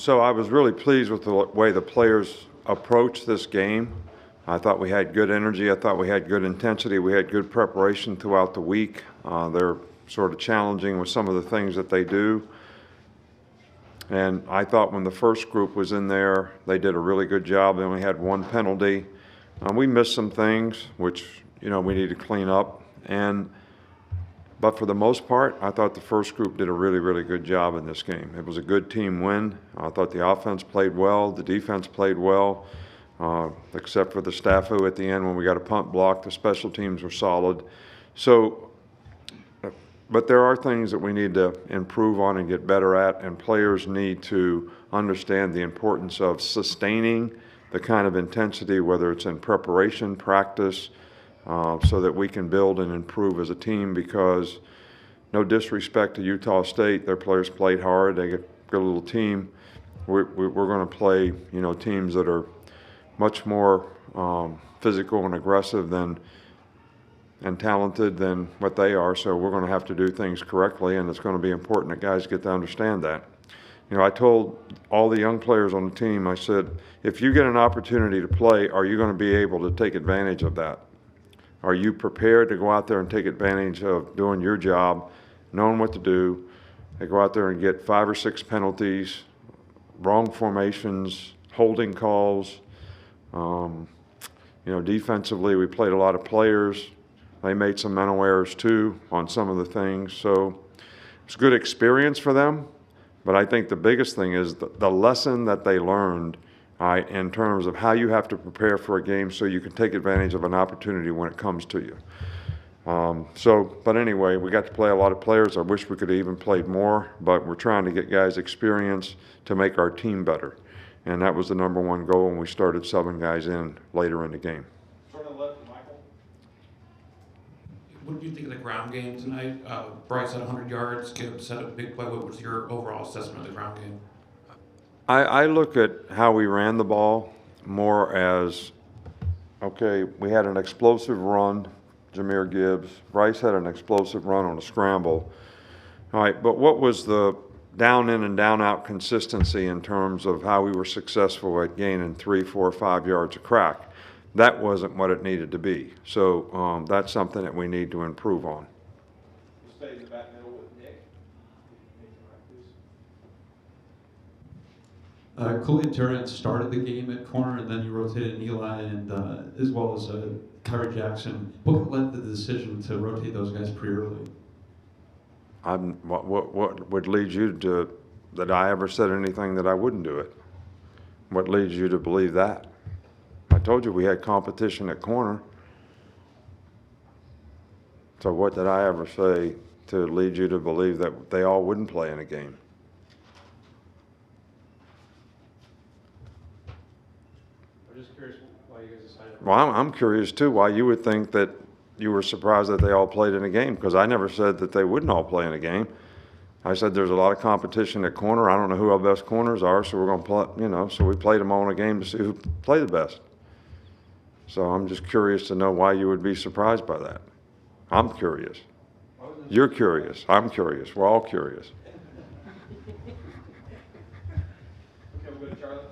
So I was really pleased with the way the players approached this game. I thought we had good energy. I thought we had good intensity. We had good preparation throughout the week. They're sort of challenging with some of the things that they do. And I thought when the first group was in there, they did a really good job. They only had one penalty. We missed some things, which, we need to clean up. But for the most part, I thought the first group did a really, really good job in this game. It was a good team win. I thought the offense played well. The defense played well, except for the Staffo at the end when we got a punt block. The special teams were solid. But there are things that we need to improve on and get better at, and players need to understand the importance of sustaining the kind of intensity, whether it's in preparation, practice, so that we can build and improve as a team, because no disrespect to Utah State, their players played hard. They get a good little team. We're going to play, teams that are much more physical and aggressive and talented than what they are, so we're going to have to do things correctly, and it's going to be important that guys get to understand that. I told all the young players on the team, I said, if you get an opportunity to play, are you going to be able to take advantage of that? Are you prepared to go out there and take advantage of doing your job, knowing what to do? They go out there and get 5 or 6 penalties, wrong formations, holding calls. Defensively, we played a lot of players. They made some mental errors too on some of the things. So it's a good experience for them. But I think the biggest thing is the lesson that they learned in terms of how you have to prepare for a game so you can take advantage of an opportunity when it comes to you. But anyway, we got to play a lot of players. I wish we could have even played more, but we're trying to get guys experience to make our team better. And that was the number one goal when we started subbing guys in later in the game. What did you think of the ground game tonight? Bryce had 100 yards, Gibbs had a big play. What was your overall assessment of the ground game? I look at how we ran the ball more as, okay, we had an explosive run, Jahmyr Gibbs. Bryce had an explosive run on a scramble. All right, but what was the down in and down out consistency in terms of how we were successful at gaining 3, 4, 5 yards of crack? That wasn't what it needed to be. So that's something that we need to improve on. You stay in the back middle with Nick. Khalid Durant started the game at corner, and then you rotated Eli and as well as Kyrie Jackson. What led to the decision to rotate those guys pretty early? What would lead you to that I ever said anything that I wouldn't do it? What leads you to believe that? I told you we had competition at corner. So what did I ever say to lead you to believe that they all wouldn't play in a game? I'm just curious why you guys decided. Well, I'm curious too why you would think that you were surprised that they all played in a game, because I never said that they wouldn't all play in a game. I said there's a lot of competition at corner. I don't know who our best corners are, so we're going to play, so we played them all in a game to see who played the best. So I'm just curious to know why you would be surprised by that. I'm curious. You're curious. I'm curious. We're all curious. Okay, we'll go to Charlie.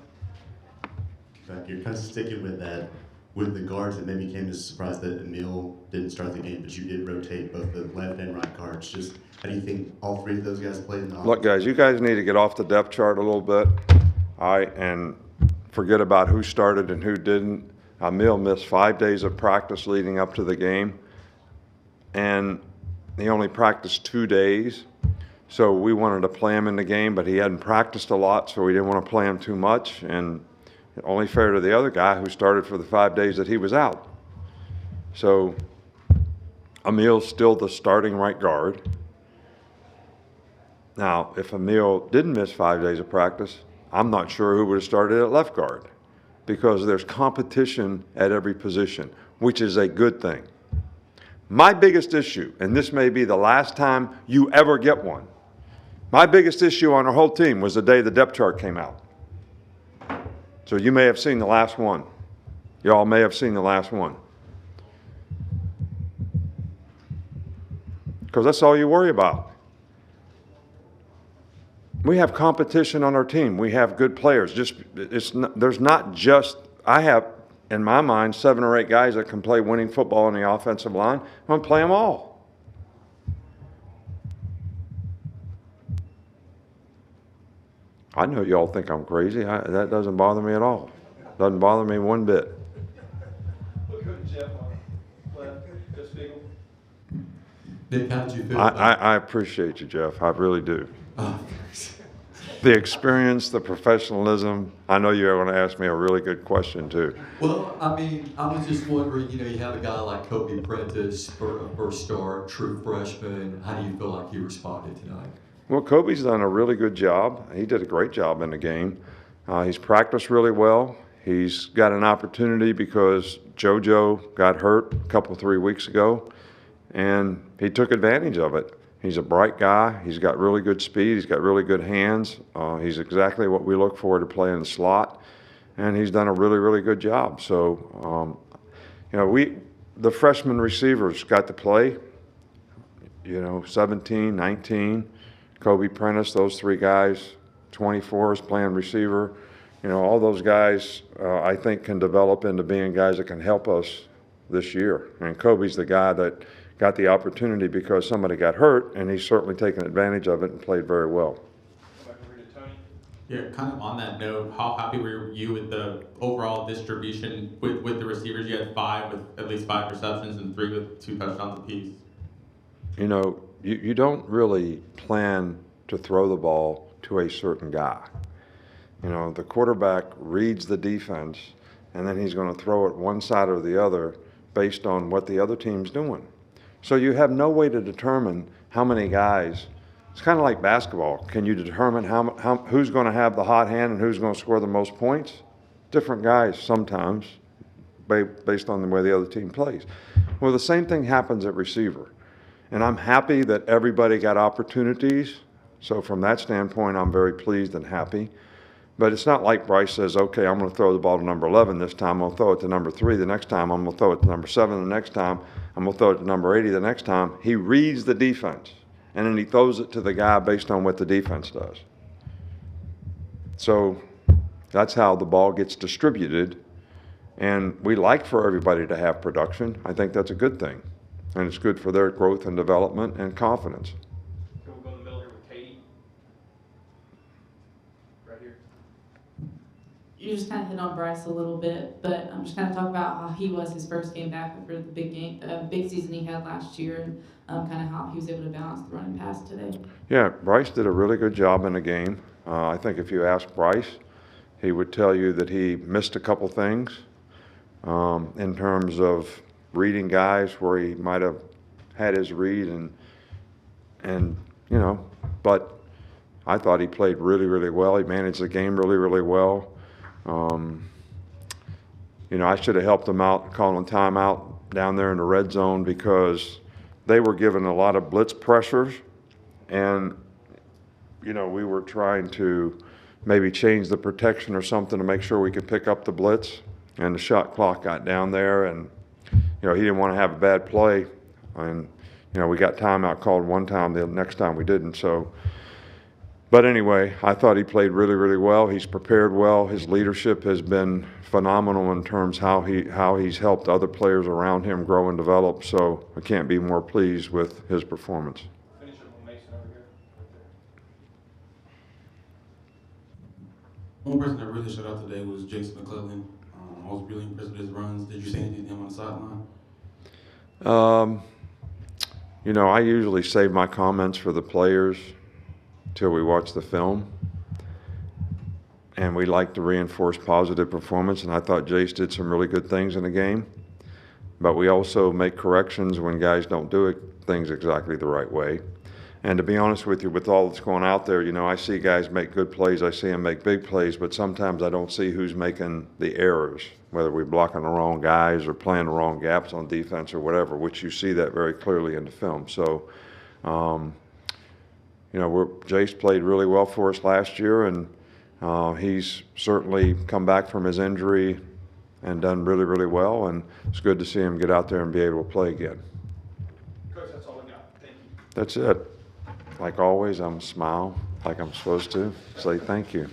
You're kind of sticking with that. With the guards, it maybe came as a surprise that Emil didn't start the game, but you did rotate both the left and right guards. Just how do you think all 3 of those guys played in the offense? Look, guys, you guys need to get off the depth chart a little bit, and forget about who started and who didn't. Emil missed 5 days of practice leading up to the game, and he only practiced 2 days. So we wanted to play him in the game, but he hadn't practiced a lot, so we didn't want to play him too much. And only fair to the other guy who started for the 5 days that he was out. So Emil's still the starting right guard. Now, if Emil didn't miss 5 days of practice, I'm not sure who would have started at left guard, because there's competition at every position, which is a good thing. My biggest issue, and this may be the last time you ever get one, my biggest issue on our whole team was the day the depth chart came out. So you may have seen the last one. You all may have seen the last one. Because that's all you worry about. We have competition on our team. We have good players. There's not just, I have, in my mind, 7 or 8 guys that can play winning football on the offensive line. I'm going to play them all. I know y'all think I'm crazy. That doesn't bother me at all. Doesn't bother me one bit. We'll go to Jeff on left, Jeff Spiegel. Nick, how did you feel I appreciate you, Jeff. I really do. Oh, The experience, the professionalism. I know you're going to ask me a really good question, too. Well, I mean, I was just wondering, you have a guy like Kobe Prentice for a first start, true freshman. How do you feel like he responded tonight? Well, Kobe's done a really good job. He did a great job in the game. He's practiced really well. He's got an opportunity because JoJo got hurt a couple, 3 weeks ago, and he took advantage of it. He's a bright guy. He's got really good speed. He's got really good hands. He's exactly what we look for to play in the slot, and he's done a really, really good job. So, the freshman receivers got to play, 17, 19. Kobe Prentice, those 3 guys, 24 is playing receiver. All those guys, I think, can develop into being guys that can help us this year. And Kobe's the guy that got the opportunity because somebody got hurt, and he's certainly taken advantage of it and played very well. Go back over to Tony. Yeah, kind of on that note, how happy were you with the overall distribution with the receivers? You had 5 with at least 5 receptions and 3 with 2 touchdowns apiece. You don't really plan to throw the ball to a certain guy. The quarterback reads the defense, and then he's going to throw it one side or the other based on what the other team's doing. So you have no way to determine how many guys. It's kind of like basketball. Can you determine who's going to have the hot hand and who's going to score the most points? Different guys sometimes based on the way the other team plays. Well, the same thing happens at receiver. And I'm happy that everybody got opportunities. So from that standpoint, I'm very pleased and happy. But it's not like Bryce says, okay, I'm going to throw the ball to number 11 this time. I'm going to throw it to number 3 the next time. I'm going to throw it to number 7 the next time. I'm going to throw it to number 80 the next time. He reads the defense, and then he throws it to the guy based on what the defense does. So that's how the ball gets distributed. And we like for everybody to have production. I think that's a good thing. And it's good for their growth and development and confidence. Can we go in the middle here with Katie? Right here. You just kind of hit on Bryce a little bit, but I'm just kind of talk about how he was his first game back after the big season he had last year, and kind of how he was able to balance the run and pass today. Yeah, Bryce did a really good job in the game. I think if you ask Bryce, he would tell you that he missed a couple things in terms of reading guys where he might have had his read but I thought he played really, really well. He managed the game really, really well. I should have helped him out calling timeout down there in the red zone because they were given a lot of blitz pressures, and we were trying to maybe change the protection or something to make sure we could pick up the blitz, and the shot clock got down there, and he didn't want to have a bad play, and we got timeout called one time. The next time we didn't. So, but anyway, I thought he played really, really well. He's prepared well. His leadership has been phenomenal in terms how he's helped other players around him grow and develop. So I can't be more pleased with his performance. Finish up with Mason over here. Right there. One person that really stood out today was Jason McClellan. I was really impressed with his runs. Did you see anything to him on the sideline? I usually save my comments for the players till we watch the film. And we like to reinforce positive performance, and I thought Jace did some really good things in the game. But we also make corrections when guys don't do things exactly the right way. And to be honest with you, with all that's going out there, I see guys make good plays, I see them make big plays, but sometimes I don't see who's making the errors, whether we're blocking the wrong guys or playing the wrong gaps on defense or whatever, which you see that very clearly in the film. So, Jace played really well for us last year, and he's certainly come back from his injury and done really, really well, and it's good to see him get out there and be able to play again. Coach, that's all we got. Thank you. That's it. Like always, I'm a smile like I'm supposed to, say thank you.